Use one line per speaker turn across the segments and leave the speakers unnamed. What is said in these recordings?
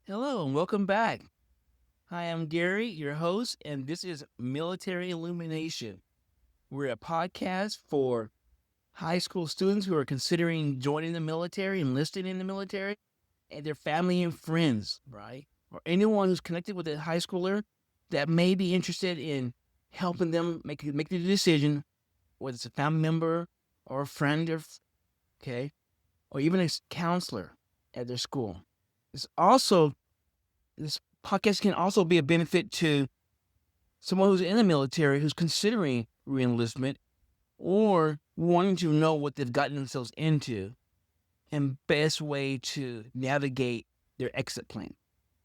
Hello and welcome back. Hi, I'm Gary, your host, and this is Military Illumination. We're a podcast for high school students who are considering joining the military, enlisting in the military, and their family and friends, right? Or anyone who's connected with a high schooler that may be interested in helping them make the decision, whether it's a family member or a friend, okay, or even a counselor at their school. It's also This podcast can also be a benefit to someone who's in the military who's considering reenlistment or wanting to know what they've gotten themselves into and best way to navigate their exit plan.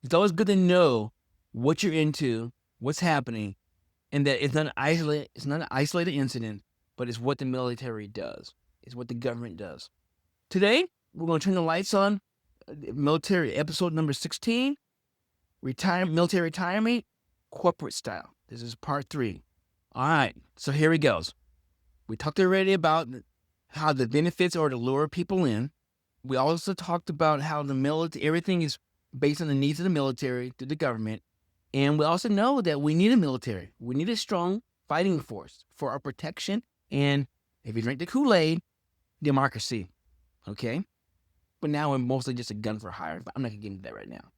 It's always good to know what you're into, what's happening, and that it's not an isolated incident, but it's what the military does. It's what the government does. Today, we're going to turn the lights on. Military episode number 16. Military retirement, corporate style. This is part 3. All right, so here it goes. We talked already about how the benefits are to lure people in. We also talked about how the military, everything is based on the needs of the military through the government. And we also know that we need a military. We need a strong fighting force for our protection. And if you drink the Kool-Aid, democracy. Okay? But now we're mostly just a gun for hire. But I'm not going to get into that right now.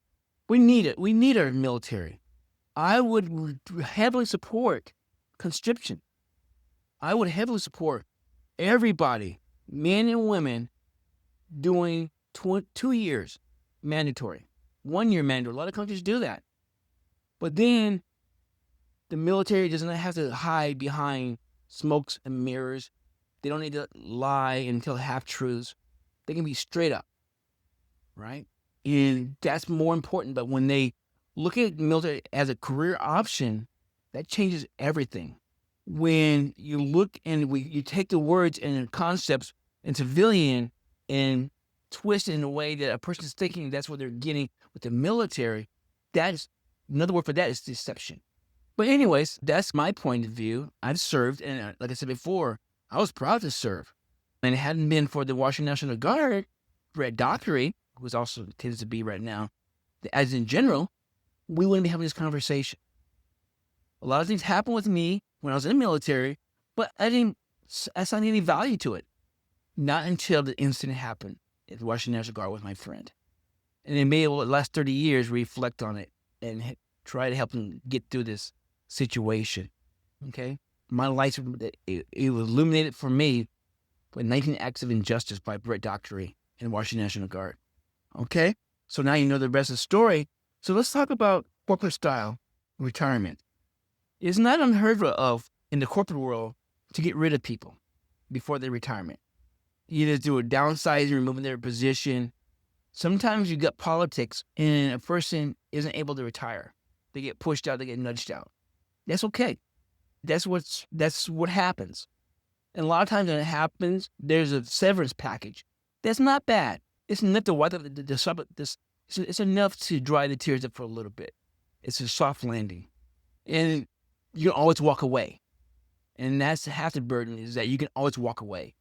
We need it. We need our military. I would heavily support conscription. I would heavily support everybody, men and women, doing 2 years mandatory, 1 year mandatory. A lot of countries do that. But then the military doesn't have to hide behind smokes and mirrors. They don't need to lie and tell half-truths. They can be straight up, right? And that's more important. But when they look at military as a career option, that changes everything. When you look and you take the words and concepts in civilian and twist it in a way that a person is thinking that's what they're getting with the military, that's another word for that is deception. But anyways, that's my point of view. I've served, and like I said before, I was proud to serve. And it hadn't been for the Washington National Guard, Feres Doctrine, who's also tends to be right now, as in general, we wouldn't be having this conversation. A lot of things happened with me when I was in the military, but I saw any value to it. Not until the incident happened at the Washington National Guard with my friend. And it made the last 30 years reflect on it and try to help them get through this situation. Okay? My life, it was illuminated for me by 19 Acts of Injustice by Feres Doctrine in Washington National Guard. Okay? So now you know the rest of the story. So let's talk about corporate style retirement. It's not unheard of in the corporate world to get rid of people before their retirement. Either through a downsizing, removing their position. Sometimes you get politics and a person isn't able to retire. They get pushed out, they get nudged out. That's okay. That's what happens. And a lot of times when it happens, there's a severance package. That's not bad. It's enough to wipe up it's enough to dry the tears up for a little bit. It's a soft landing. And you can always walk away. And that's half the burden is that you can always walk away.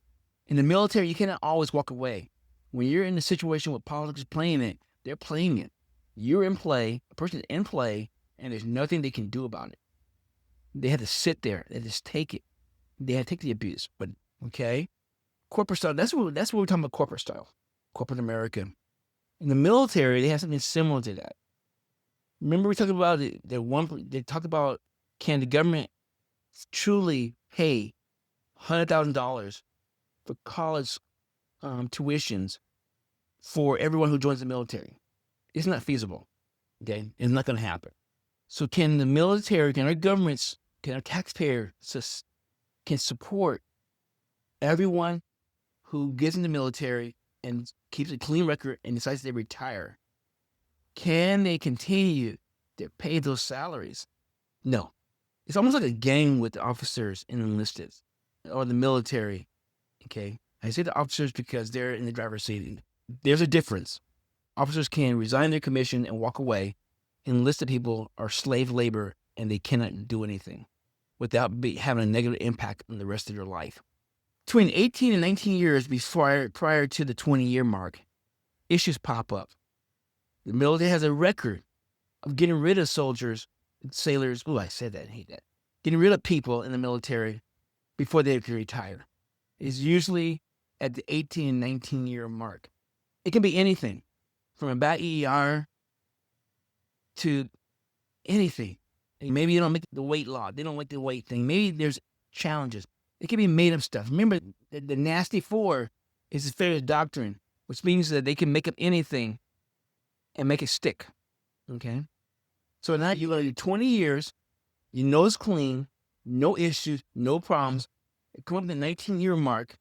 In the military, you cannot always walk away. When you're in a situation where politics is playing it, they're playing it. You're in play, a person is in play, and there's nothing they can do about it. They have to sit there. They just take it. They have to take the abuse. But, okay? Corporate style, that's what we're talking about, corporate style. Corporate America. In the military, they have something similar to that. Remember we talked about they talked about, can the government truly pay $100,000 for college tuitions for everyone who joins the military? It's not feasible. Okay, it's not going to happen. So can the military, can our governments, can our taxpayers can support everyone who gets in the military and keeps a clean record and decides they retire? Can they continue to pay those salaries? No. It's almost like a game with the officers and enlisted or the military. Okay. I say the officers because they're in the driver's seat. There's a difference. Officers can resign their commission and walk away. Enlisted people are slave labor and they cannot do anything without having a negative impact on the rest of their life. Between 18 and 19 years prior to the 20-year mark, issues pop up. The military has a record of getting rid of soldiers, sailors. Oh, I said that. I hate that. Getting rid of people in the military before they can retire. It's usually at the 18 and 19-year mark. It can be anything from a bad EER to anything. Maybe you don't make the weight law. They don't like the weight thing. Maybe there's challenges. It can be made up stuff. Remember, the nasty four is the Feres Doctrine, which means that they can make up anything and make it stick. Okay? So now you're going to do 20 years, your nose clean, no issues, no problems. Come up to the 19-year mark,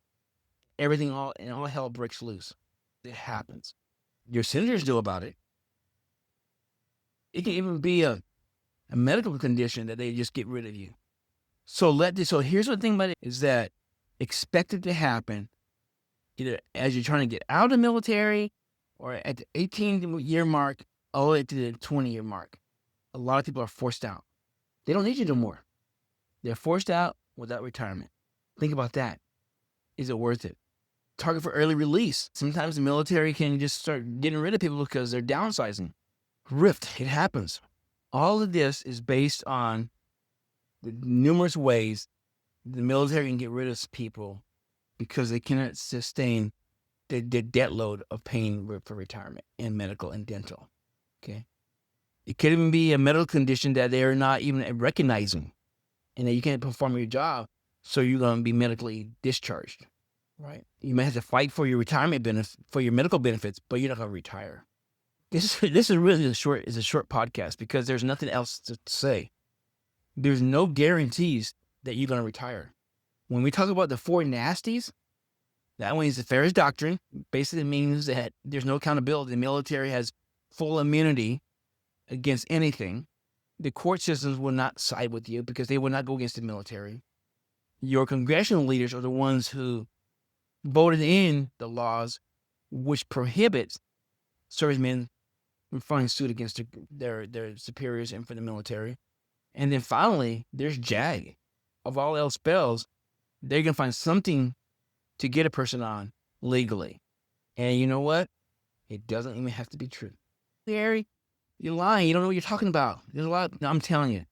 everything all hell breaks loose. It happens. Your senators know about it. It can even be a medical condition that they just get rid of you. So here's the thing about it is that expect it to happen either as you're trying to get out of the military or at the 18-year mark all the way to the 20-year mark. A lot of people are forced out. They don't need you no more. They're forced out without retirement. Think about that. Is it worth it? Target for early release. Sometimes the military can just start getting rid of people because they're downsizing. Rift, it happens. All of this is based on the numerous ways the military can get rid of people because they cannot sustain the debt load of paying for retirement in medical and dental. Okay? It could even be a medical condition that they're not even recognizing and that you can't perform your job, so you're going to be medically discharged. Right? You may have to fight for your retirement benefits, for your medical benefits, but you're not going to retire. This is really a short podcast because there's nothing else to say. There's no guarantees that you're going to retire. When we talk about the four nasties, that one is the Feres Doctrine. Basically means that there's no accountability. The military has full immunity against anything. The court systems will not side with you because they will not go against the military. Your congressional leaders are the ones who voted in the laws which prohibits servicemen from filing suit against their superiors and for the military. And then finally, there's JAG. Of all else fails, they're going to find something to get a person on legally. And you know what? It doesn't even have to be true. Gary, you're lying. You don't know what you're talking about. There's a lot. No, I'm telling you.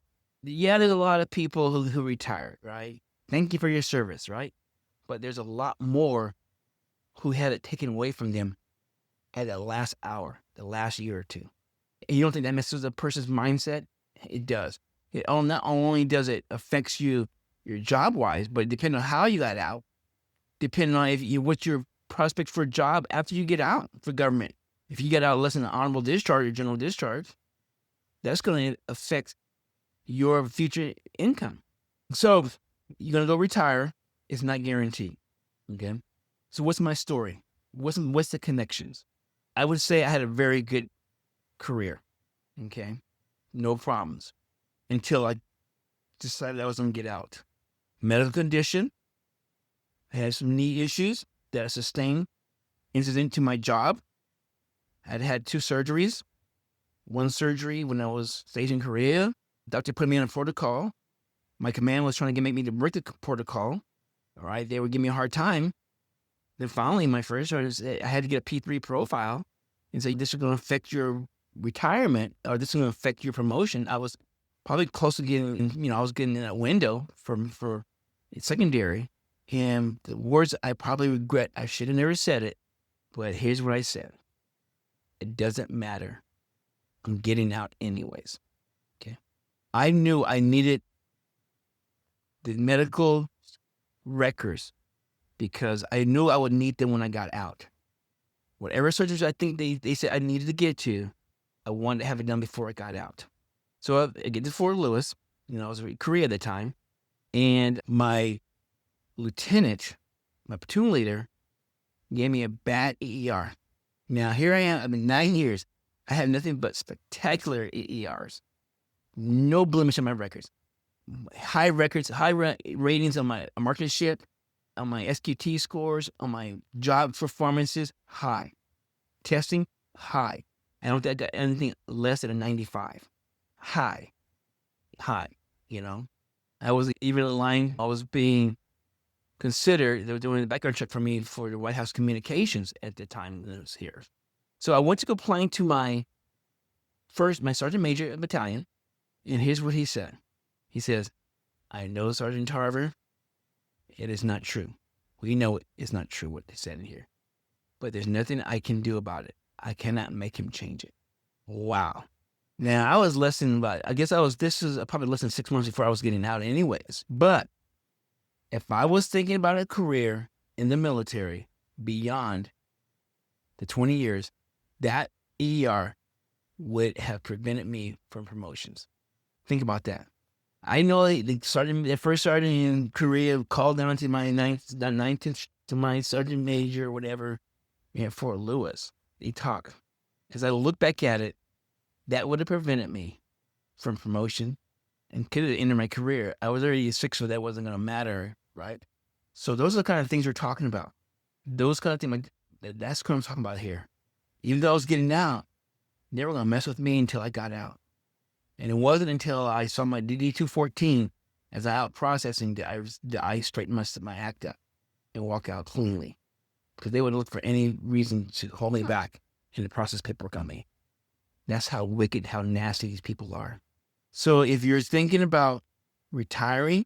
Yeah, there's a lot of people who retired, right? Thank you for your service, right? But there's a lot more who had it taken away from them at the last hour, the last year or two. And you don't think that messes with a person's mindset? It does. It not only does it affects you your job-wise, but depending on how you got out, depending on what's your prospect for a job after you get out for government. If you get out less than an honorable discharge or general discharge, that's going to affect your future income. So you're going to go retire. It's not guaranteed. Okay. So what's my story? What's the connections? I would say I had a very good career. Okay. No problems until I decided I was going to get out. Medical condition. I had some knee issues that I sustained incident to my job. I'd had 2 surgeries. One surgery when I was stationed in Korea. Doctor put me on a protocol. My command was trying to make me to break the protocol. All right, they were giving me a hard time. Then finally, my first I had to get a P3 profile and say, this is going to affect your retirement or this is going to affect your promotion. I was probably close to getting, I was getting in that window for secondary. And the words I probably regret, I should have never said it, but here's what I said. It doesn't matter. I'm getting out anyways. Okay. I knew I needed the medical records because I knew I would need them when I got out. Whatever surgeries I think they said I needed to get to, I wanted to have it done before I got out. So I get to Fort Lewis, I was in Korea at the time, and my lieutenant, my platoon leader, gave me a bad EER. Now here I am, I've been 9 years. I have nothing but spectacular EERs. No blemish on my records. High records, ratings on my marksmanship, on my SQT scores, on my job performances, high. Testing, high. I don't get anything less than a 95. High. I was even in line, I was being considered, they were doing a background check for me for the White House communications at the time that I was here. So I went to complain to my my sergeant major of battalion, and here's what he said. He says, I know, Sergeant Tarver, it is not true. We know it's not true what they said in here. But there's nothing I can do about it. I cannot make him change it. Wow. Now, I was less than about, this is probably less than 6 months before I was getting out anyways. But if I was thinking about a career in the military beyond the 20 years, that ER would have prevented me from promotions. Think about that. I know the first sergeant in Korea called down to my ninth to my sergeant major or whatever at Fort Lewis. They talk. As I look back at it, that would have prevented me from promotion and could have ended my career. I was already 6, so that wasn't going to matter, right? So those are the kind of things we're talking about. Those kind of things, that's what I'm talking about here. Even though I was getting out, they were going to mess with me until I got out. And it wasn't until I saw my DD-214 as I out processing that I straightened my act up and walk out cleanly. Because they would look for any reason to hold me back and to process paperwork on me. That's how wicked, how nasty these people are. So if you're thinking about retiring,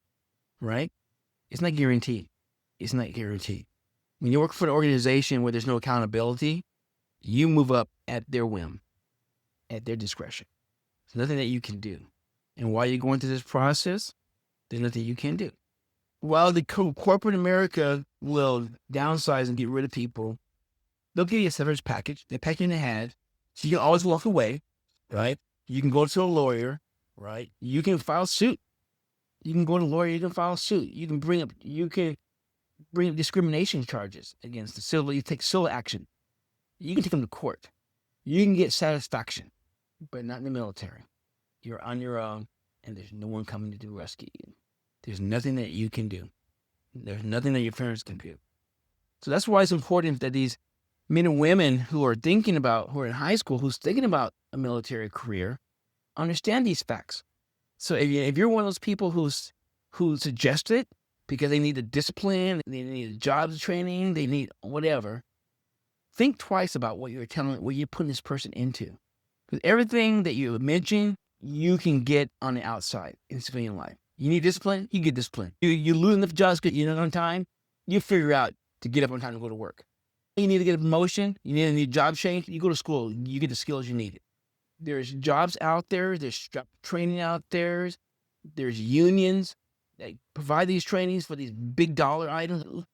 right, it's not guaranteed. It's not guaranteed. When you work for an organization where there's no accountability, you move up at their whim, at their discretion. There's nothing that you can do. And while you're going through this process, there's nothing you can do. While the corporate America will downsize and get rid of people, they'll give you a severance package. They pack you in the head. So you can always walk away, right? You can go to a lawyer, right? You can file suit. You can go to a lawyer. You can file suit. You can bring up discrimination charges against the civil. You take civil action. You can take them to court. You can get satisfaction, but not in the military. You're on your own, and there's no one coming to rescue you. There's nothing that you can do. There's nothing that your parents can do. So that's why it's important that these men and women who are in high school, who's thinking about a military career, understand these facts. So if you're one of those people who suggest it because they need the discipline, they need jobs training, they need whatever, think twice about what you're putting this person into. Because everything that you mention, you can get on the outside in civilian life. You need discipline, you get discipline. You lose enough jobs because you're not on time, you figure out to get up on time to go to work. You need to get a promotion, you need a job change, you go to school, you get the skills you need. There's jobs out there, there's training out there, there's unions that provide these trainings for these big dollar items.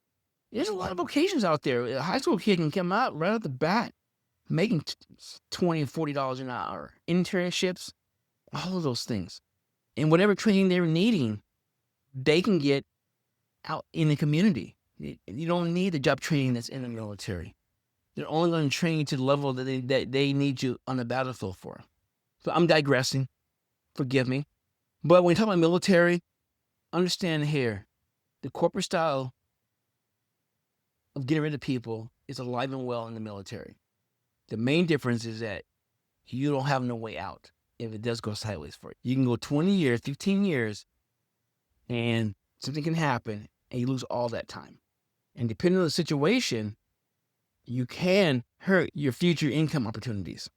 There's a lot of vocations out there. A high school kid can come out right off the bat making $20 and $40 an hour. Internships, all of those things. And whatever training they're needing, they can get out in the community. You don't need the job training that's in the military. They're only going to train you to the level that they need you on the battlefield for. So I'm digressing. Forgive me. But when you talk about military, understand here, the corporate style of getting rid of people is alive and well in the military. The main difference is that you don't have no way out if it does go sideways for you. You can go 20 years, 15 years, and something can happen, and you lose all that time. And depending on the situation, you can hurt your future income opportunities.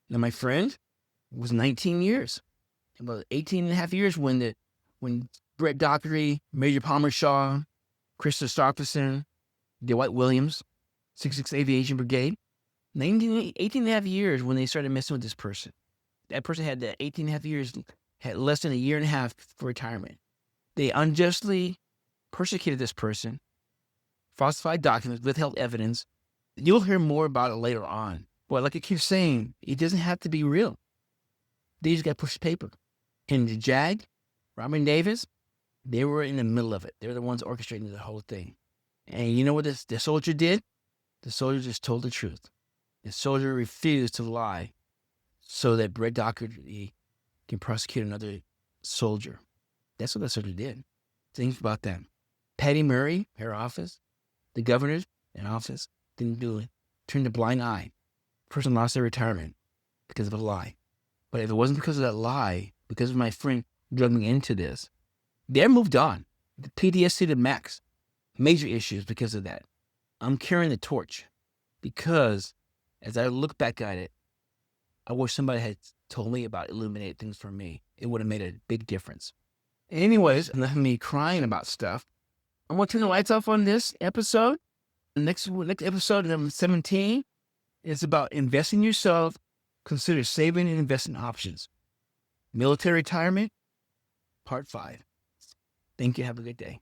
Now, my friend was 19 years, about 18 and a half years when Brett Dockery, Major Palmer Shaw, Chris Christopherson, Dwight Williams, 66 Aviation Brigade, 18 and a half years when they started messing with this person. That person had that 18 and a half years, had less than a year and a half for retirement. They unjustly persecuted this person, falsified documents, withheld evidence. You'll hear more about it later on. But like I keep saying, it doesn't have to be real. They just got pushed paper. And the JAG, Robin Davis, they were in the middle of it. They were the ones orchestrating the whole thing. And you know what the soldier did? The soldier just told the truth. The soldier refused to lie so that Brett Dockery can prosecute another soldier. That's what the soldier did. Think about that. Patty Murray, her office, the governors in office, didn't do it. Turned a blind eye. Person lost their retirement because of a lie. But if it wasn't because of that lie, because of my friend drugging me into this, they're moved on. The PTSD to max. Major issues because of that. I'm carrying the torch because as I look back at it, I wish somebody had told me about illuminate things for me. It would have made a big difference. Anyways, enough of me crying about stuff. I'm going to turn the lights off on this episode. The next episode, number 17, is about investing in yourself. Consider saving and investing options. Military retirement, part 5. Thank you. Have a good day.